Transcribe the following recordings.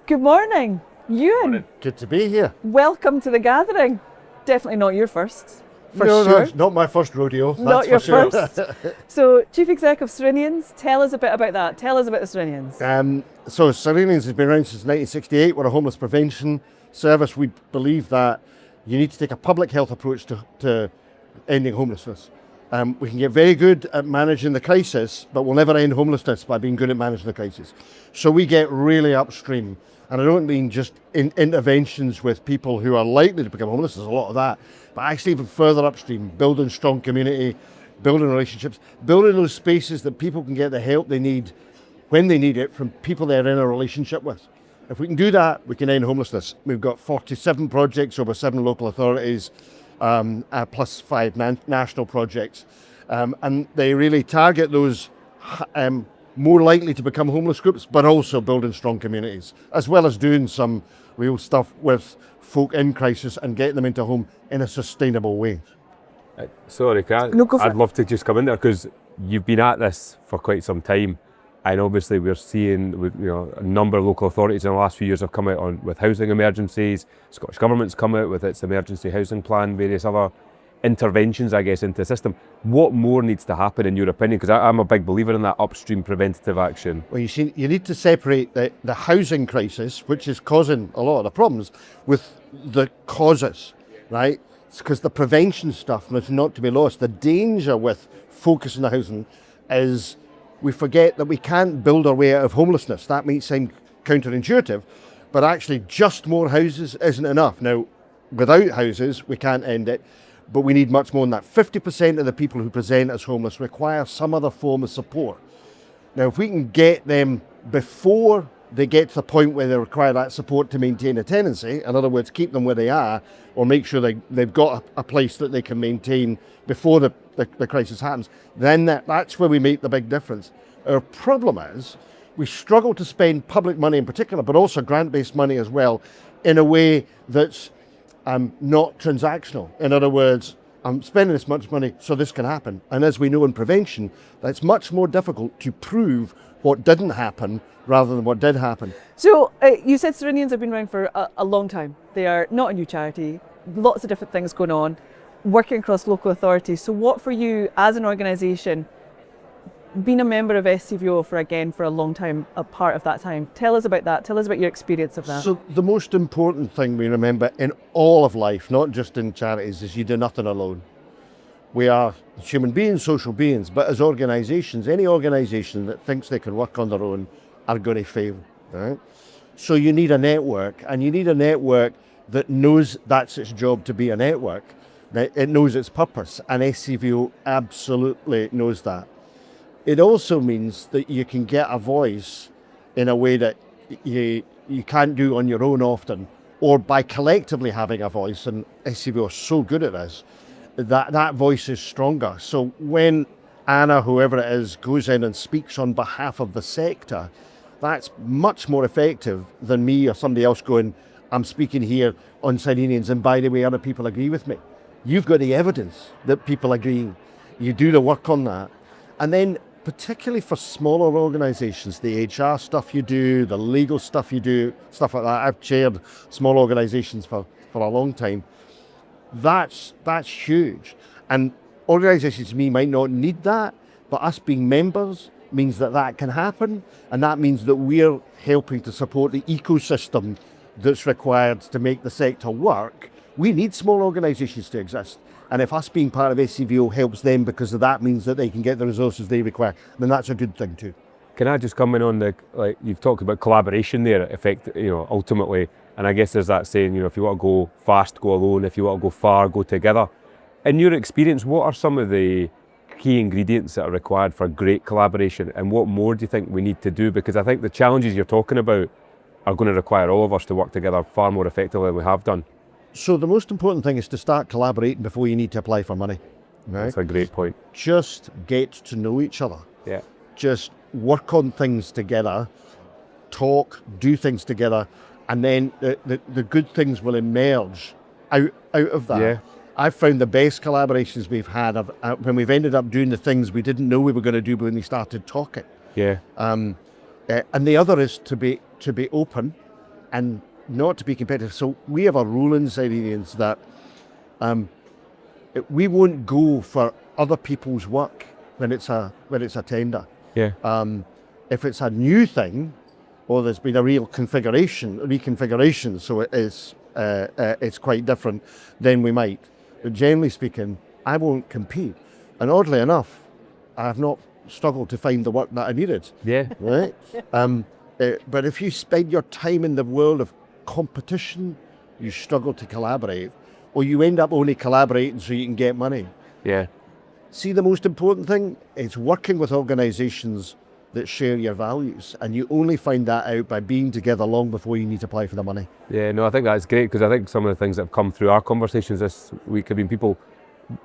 Good morning, Ewan. Good to be here. Welcome to the gathering. Definitely not your first, for No, sure. it's not my first rodeo. Not that's your for sure. first. So, Chief Exec of Cyrenians, tell us a bit about that. Tell us about the Cyrenians. So Cyrenians has been around since 1968. We're a homeless prevention service. We believe that you need to take a public health approach to ending homelessness. We can get very good at managing the crisis, but we'll never end homelessness by being good at managing the crisis. So we get really upstream. And I don't mean just interventions with people who are likely to become homeless, there's a lot of that, but actually even further upstream, building strong community, building relationships, building those spaces that people can get the help they need when they need it from people they're in a relationship with. If we can do that, we can end homelessness. We've got 47 projects over 7 local authorities, plus 5 national projects, and they really target those more likely to become homeless groups, but also building strong communities, as well as doing some real stuff with folk in crisis and getting them into a home in a sustainable way. Sorry, I'd love to just come in there because you've been at this for quite some time, and obviously we're seeing a number of local authorities in the last few years have come out with housing emergencies. Scottish Government's come out with its emergency housing plan, various other interventions, I guess, into the system. What more needs to happen in your opinion? Because I'm a big believer in that upstream preventative action. Well, you see, you need to separate the housing crisis, which is causing a lot of the problems, with the causes, right? Because the prevention stuff is not to be lost. The danger with focusing on housing is we forget that we can't build our way out of homelessness. That might sound counterintuitive, but actually just more houses isn't enough. Now, without houses, we can't end it. But we need much more than that. 50% of the people who present as homeless require some other form of support. Now, if we can get them before they get to the point where they require that support to maintain a tenancy, in other words, keep them where they are, or make sure they've got a place that they can maintain before the crisis happens, then that's where we make the big difference. Our problem is we struggle to spend public money in particular, but also grant-based money as well, in a way that's not transactional. In other words, I'm spending this much money so this can happen. And as we know in prevention, that's much more difficult to prove what didn't happen rather than what did happen. So you said Cyrenians have been around for a long time. They are not a new charity, lots of different things going on, working across local authorities. So what for you as an organisation, being a member of SCVO for a long time, a part of that time, tell us about that. Tell us about your experience of that. So the most important thing we remember in all of life, not just in charities, is you do nothing alone. We are human beings, social beings, but as organisations, any organisation that thinks they can work on their own are going to fail, right? So you need a network, and you need a network that knows that's its job to be a network. It knows its purpose, and SCVO absolutely knows that. It also means that you can get a voice in a way that you can't do on your own often, or by collectively having a voice, and SCVO is so good at this, that voice is stronger. So when Anna, whoever it is, goes in and speaks on behalf of the sector, that's much more effective than me or somebody else going, I'm speaking here on Cyrenians, and by the way, other people agree with me. You've got the evidence that people agree. You do the work on that. And then particularly for smaller organisations, the HR stuff you do, the legal stuff you do, stuff like that. I've chaired small organisations for a long time. That's huge. And organisations to me might not need that, but us being members means that can happen, and that means that we're helping to support the ecosystem that's required to make the sector work. We need small organisations to exist. And if us being part of SCVO helps them because of that means that they can get the resources they require, then that's a good thing too. Can I just come in on you've talked about collaboration there, ultimately, and I guess there's that saying, if you want to go fast, go alone, if you want to go far, go together. In your experience, what are some of the key ingredients that are required for great collaboration, and what more do you think we need to do? Because I think the challenges you're talking about are going to require all of us to work together far more effectively than we have done. So the most important thing is to start collaborating before you need to apply for money. Right? That's a great point. Just get to know each other. Yeah. Just work on things together, talk, do things together, and then the good things will emerge out of that. Yeah. I've found the best collaborations we've had when we've ended up doing the things we didn't know we were going to do when we started talking. Yeah. And the other is to be open and not to be competitive. So we have a rule in Cyrenians that we won't go for other people's work when it's a tender. Yeah. If it's a new thing, or there's been a real reconfiguration, so it is it's quite different, then we might. But generally speaking, I won't compete. And oddly enough, I have not struggled to find the work that I needed. Yeah. Right? But if you spend your time in the world of competition, you struggle to collaborate, or you end up only collaborating so you can get money. Yeah. See, the most important thing is working with organisations that share your values, and you only find that out by being together long before you need to apply for the money. Yeah, no, I think that's great, because I think some of the things that have come through our conversations this week have been people,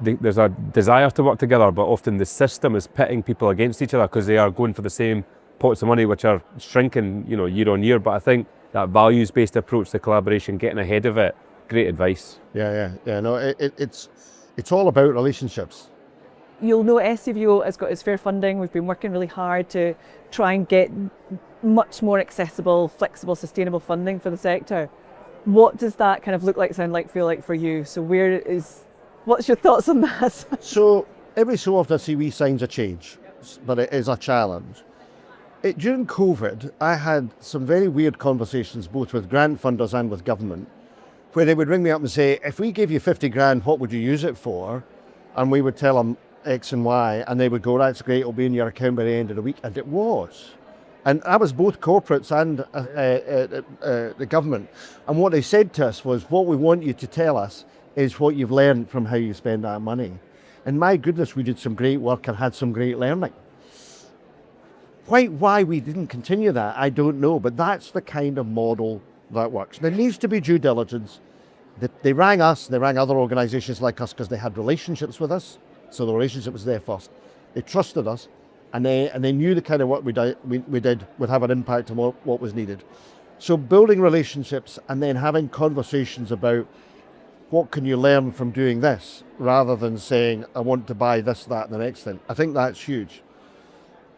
there's a desire to work together, but often the system is pitting people against each other because they are going for the same pots of money, which are shrinking, year on year. But I think that values-based approach to collaboration, getting ahead of it, great advice. Yeah. No, it's all about relationships. You'll know SCVO has got its fair funding. We've been working really hard to try and get much more accessible, flexible, sustainable funding for the sector. What does that kind of look like, sound like, feel like for you? So what's your thoughts on that? So every so often I see wee signs of change, but it is a challenge. During COVID, I had some very weird conversations, both with grant funders and with government, where they would ring me up and say, if we gave you 50 grand, what would you use it for? And we would tell them X and Y, and they would go, that's great, it'll be in your account by the end of the week. And it was. And I was both corporates and the government. And what they said to us was, what we want you to tell us is what you've learned from how you spend that money. And my goodness, we did some great work and had some great learning. Quite why we didn't continue that, I don't know, but that's the kind of model that works. There needs to be due diligence. They rang us, they rang other organisations like us because they had relationships with us. So the relationship was there first. They trusted us, and they knew the kind of work we did would have an impact on what was needed. So building relationships and then having conversations about what can you learn from doing this, rather than saying, I want to buy this, that, and the next thing. I think that's huge.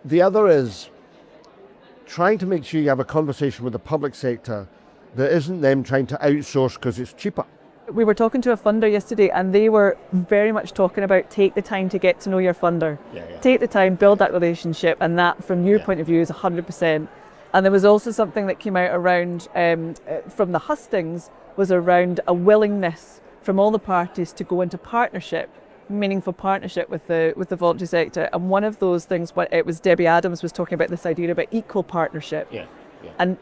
The other is trying to make sure you have a conversation with the public sector that isn't them trying to outsource because it's cheaper. We were talking to a funder yesterday, and they were very much talking about take the time to get to know your funder. Yeah. Take the time, build that relationship, and that from your point of view is 100%. And there was also something that came out around from the hustings, was around a willingness from all the parties to go into partnership, meaningful partnership with the voluntary sector. And one of those things, it was Debbie Adams was talking about this idea about equal partnership. Yeah. And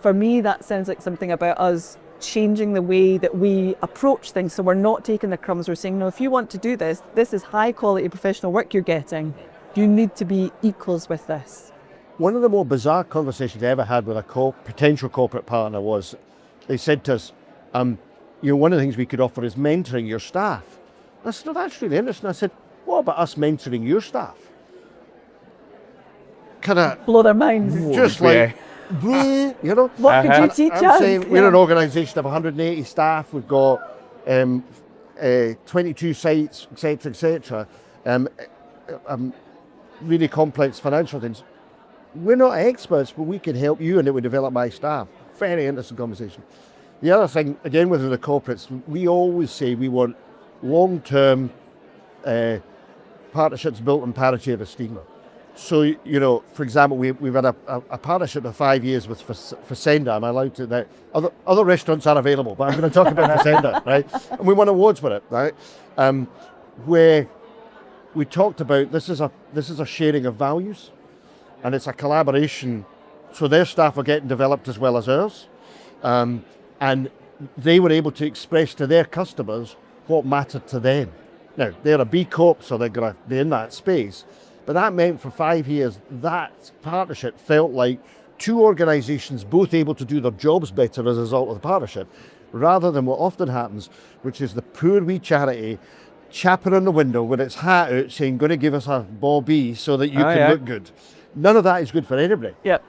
for me, that sounds like something about us changing the way that we approach things. So we're not taking the crumbs. We're saying, no, if you want to do this, this is high quality professional work you're getting. You need to be equals with this. One of the more bizarre conversations I ever had with a potential corporate partner was, they said to us, one of the things we could offer is mentoring your staff. I said, no, that's really interesting. I said, what about us mentoring your staff? Kind of blow their minds. Just like, what could you teach us? Saying, we're an organisation of 180 staff. We've got 22 sites, etc. Really complex financial things. We're not experts, but we can help you, and it would develop my staff. Very interesting conversation. The other thing, again, with the corporates, we always say we want long-term partnerships built on parity of esteem. So, for example, we've had a partnership of 5 years with Facenda. I'm allowed to now. Other restaurants are available, but I'm going to talk about Facenda, right? And we won awards for it, right? Where we talked about this is a sharing of values, and it's a collaboration. So their staff are getting developed as well as ours, and they were able to express to their customers what mattered to them. Now they're a B Corp, so they're going to be in that space. But that meant for 5 years, that partnership felt like two organisations both able to do their jobs better as a result of the partnership, rather than what often happens, which is the poor wee charity chapping on the window with its hat out saying, going to give us a ball B so that you can look good. None of that is good for anybody. Yep.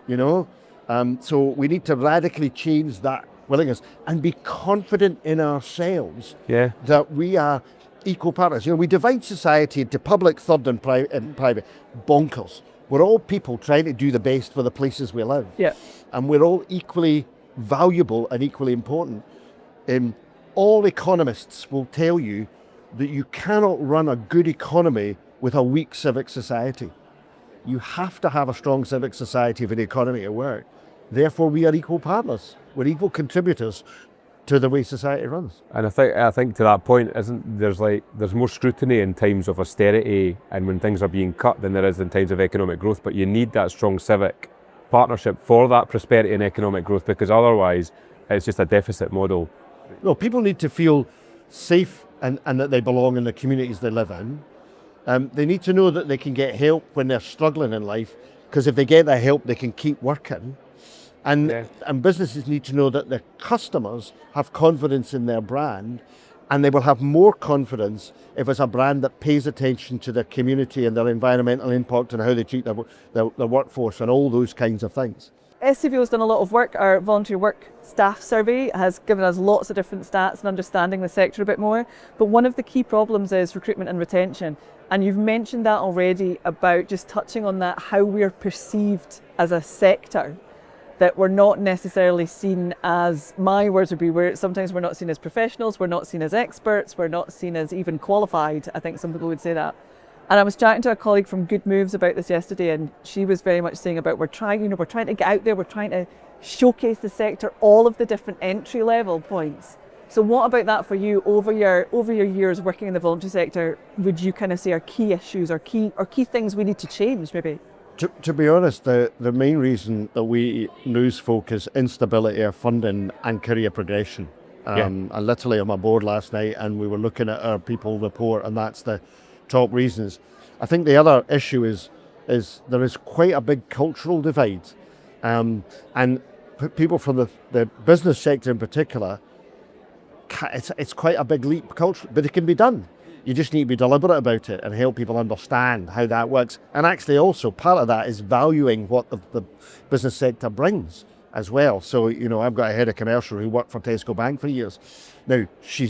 So we need to radically change that willingness and be confident in ourselves that we are equal partners. We divide society into public, third, and private. Bonkers. We're all people trying to do the best for the places we live. Yeah. And we're all equally valuable and equally important. All economists will tell you that you cannot run a good economy with a weak civic society. You have to have a strong civic society for the economy to work. Therefore, we are equal partners. We're equal contributors to the way society runs. And I think to that point, there's more scrutiny in times of austerity and when things are being cut than there is in times of economic growth. But you need that strong civic partnership for that prosperity and economic growth, because otherwise it's just a deficit model. No, people need to feel safe and that they belong in the communities they live in. They need to know that they can get help when they're struggling in life, because if they get that help, they can keep working. And businesses need to know that their customers have confidence in their brand, and they will have more confidence if it's a brand that pays attention to their community and their environmental impact and how they treat their workforce and all those kinds of things. SCVO has done a lot of work. Our voluntary work staff survey has given us lots of different stats and understanding the sector a bit more. But one of the key problems is recruitment and retention. And you've mentioned that already, about just touching on that, how we're perceived as a sector, that we're not necessarily seen as, my words would be, sometimes we're not seen as professionals, we're not seen as experts, we're not seen as even qualified. I think some people would say that. And I was chatting to a colleague from Good Moves about this yesterday, and she was very much saying about we're trying to get out there, we're trying to showcase the sector, all of the different entry level points. So what about that for you over your years working in the voluntary sector? Would you kind of say are key issues or key things we need to change maybe? To be honest, the main reason that we lose folk is instability of funding and career progression. I literally on my board last night, and we were looking at our people report, and that's the top reasons. I think the other issue is there is quite a big cultural divide, and people from the business sector in particular, it's quite a big leap culturally, but it can be done. You just need to be deliberate about it and help people understand how that works. And actually also part of that is valuing what the business sector brings as well. So, I've got a head of commercial who worked for Tesco Bank for years. Now, she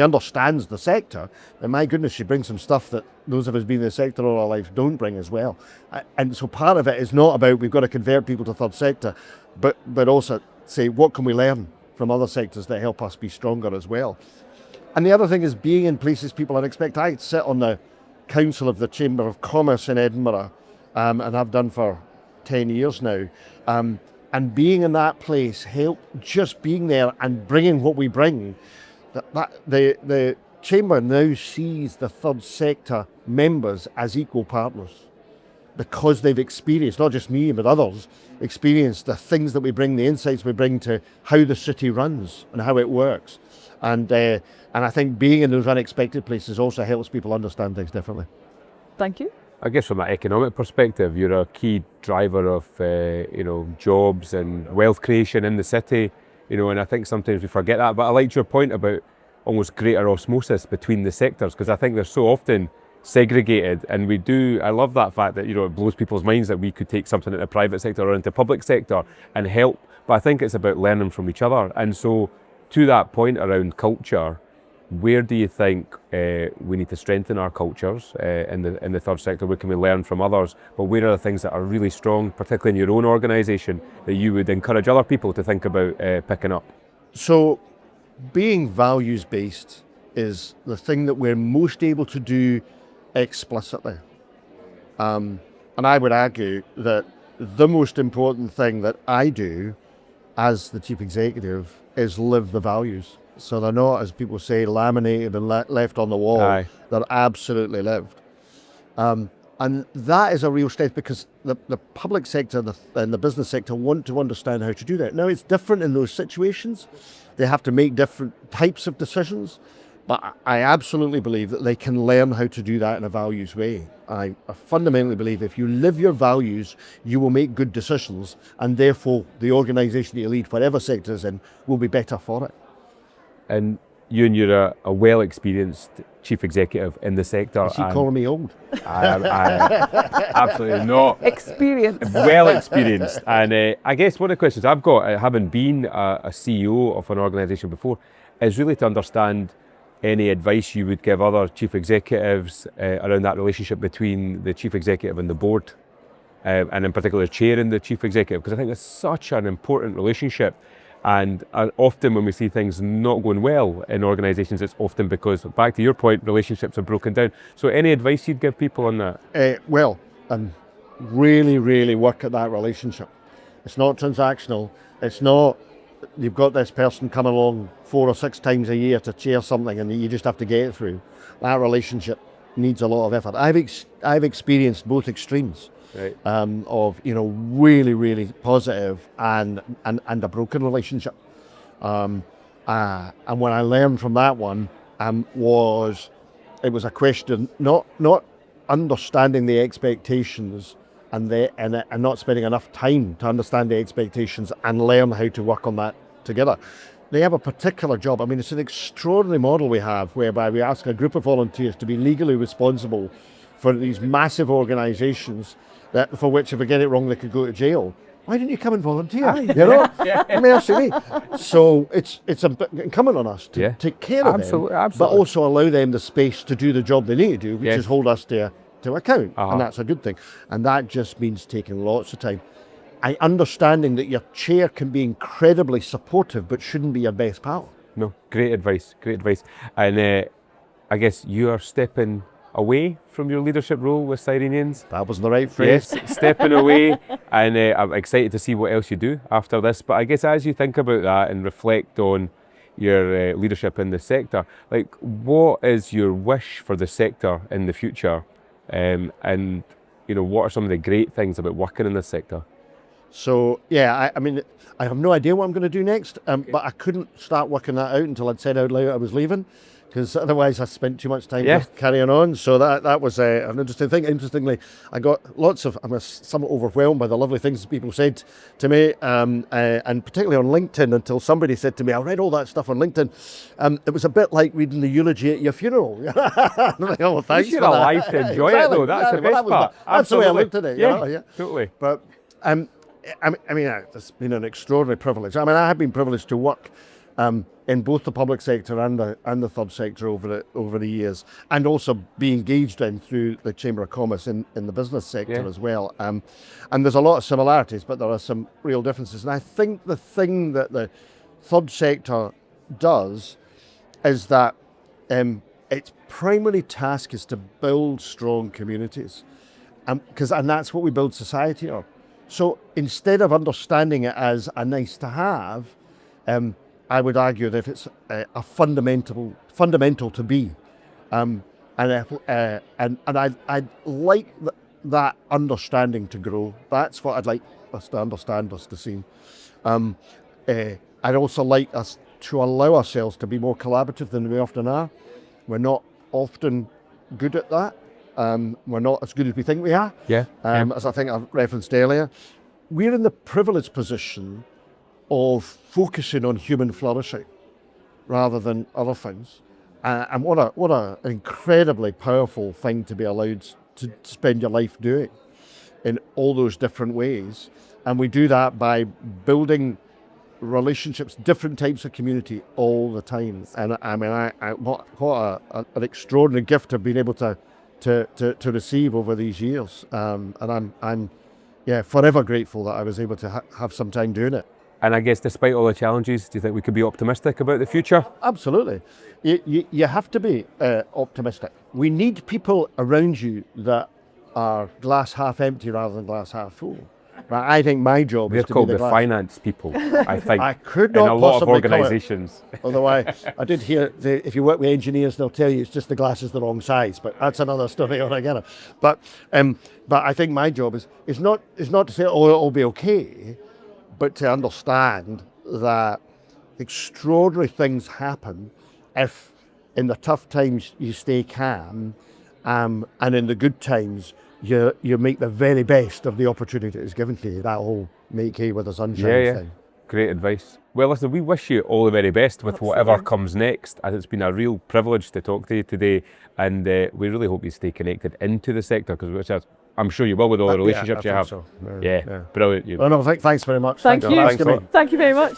understands the sector, and my goodness, she brings some stuff that those of us being in the sector all our life don't bring as well. And so part of it is not about we've got to convert people to third sector, but also say, what can we learn from other sectors that help us be stronger as well? And the other thing is being in places people are expected. I sit on the council of the Chamber of Commerce in Edinburgh, and I've done for 10 years now. And being in that place, just being there and bringing what we bring. The Chamber now sees the third sector members as equal partners, because they've experienced, not just me, but others, experienced the things that we bring, the insights we bring to how the city runs and how it works. And I think being in those unexpected places also helps people understand things differently. Thank you. I guess from an economic perspective, you're a key driver of jobs and wealth creation in the city, and I think sometimes we forget that. But I liked your point about almost greater osmosis between the sectors, because I think they're so often segregated, and I love that fact that it blows people's minds that we could take something into the private sector or into public sector and help. But I think it's about learning from each other. And so to that point around culture, where do you think we need to strengthen our cultures in the third sector? Where can we learn from others? But where are the things that are really strong, particularly in your own organisation, that you would encourage other people to think about picking up? So being values-based is the thing that we're most able to do explicitly. And I would argue that the most important thing that I do as the chief executive is live the values. So they're not, as people say, laminated and left on the wall. Aye. They're absolutely lived. And that is a real strength, because the public sector and the business sector want to understand how to do that. Now, it's different in those situations. They have to make different types of decisions. But I absolutely believe that they can learn how to do that in a values way. I fundamentally believe if you live your values, you will make good decisions, and therefore the organisation that you lead, whatever sector it's in, will be better for it. And you're a well-experienced chief executive in the sector. Is he calling me old? I absolutely not. Experience. Well experienced. And I guess one of the questions I've got, having been a CEO of an organisation before, is really to understand any advice you would give other chief executives around that relationship between the chief executive and the board, and in particular chairing the chief executive, because I think it's such an important relationship. And often when we see things not going well in organisations, it's often because, back to your point, relationships are broken down. So any advice you'd give people on that? Really work at that relationship. It's not transactional. It's not, you've got this person coming along 4 or 6 times a year to chair something and you just have to get it through. That relationship needs a lot of effort. I've experienced both extremes. Right. Of really positive and a broken relationship, and when I learned from that one, it was a question not understanding the expectations and not spending enough time to understand the expectations and learn how to work on that together. They have a particular job. I mean, it's an extraordinary model we have whereby we ask a group of volunteers to be legally responsible for these massive organisations that for which if we get it wrong they could go to jail. Why didn't you come and volunteer? Mercy me. So it's incumbent on us to take care of them, but also allow them the space to do the job they need to do, which is hold us to account, and that's a good thing. And that just means taking lots of time. Understanding that your chair can be incredibly supportive, but shouldn't be your best pal. No, great advice. And I guess you are stepping away from your leadership role with Cyrenians. That was the right phrase. Yes, stepping away, and I'm excited to see what else you do after this. But I guess as you think about that and reflect on your leadership in the sector, like what is your wish for the sector in the future? And what are some of the great things about working in this sector? So I mean, I have no idea what I'm going to do next, but I couldn't start working that out until I'd said out loud I was leaving, because otherwise I spent too much time just carrying on. So that was an interesting thing. Interestingly, I got I was somewhat overwhelmed by the lovely things people said to me, and particularly on LinkedIn, until somebody said to me, I read all that stuff on LinkedIn. It was a bit like reading the eulogy at your funeral. Like, oh, thanks you're for that. alive to enjoy it though, that's the best part. That's the way I looked at it. Yeah, totally. But I mean, it's been an extraordinary privilege. I mean, I have been privileged to work in both the public sector and the third sector over the years, and also be engaged in through the Chamber of Commerce in the business sector as well. And there's a lot of similarities, but there are some real differences. And I think the thing that the third sector does is that its primary task is to build strong communities, and that's what we build society on. So instead of understanding it as a nice to have, I would argue that it's a fundamental to be, and I'd like that understanding to grow. That's what I'd like us to understand, us to see. I'd also like us to allow ourselves to be more collaborative than we often are. We're not often good at that. We're not as good as we think we are. As I think I referenced earlier, we're in the privileged position of focusing on human flourishing rather than other things. And what an incredibly powerful thing to be allowed to spend your life doing in all those different ways. And we do that by building relationships, different types of community all the time. And I mean, what an extraordinary gift I've been able to receive over these years, and I'm forever grateful that I was able to have some time doing it. And I guess despite all the challenges, do you think we could be optimistic about the future? Absolutely. You have to be optimistic. We need people around you that are glass half empty rather than glass half full. Right? I think my job is to be the glass. Finance people, I think. I could not in a lot of possibly organisations. Although I did hear, if you work with engineers, they'll tell you it's just the glass is the wrong size, but that's another story altogether. But I think my job is not to say, oh, it'll be okay, but to understand that extraordinary things happen if in the tough times you stay calm, and in the good times you make the very best of the opportunity that is given to you. That whole make hay with the sunshine thing. Great advice. Well, listen, we wish you all the very best with whatever comes next, as it's been a real privilege to talk to you today, and we really hope you stay connected into the sector, because I'm sure you will with all the relationships you have. So. Brilliant. Well, no, thanks very much. Thank you very much.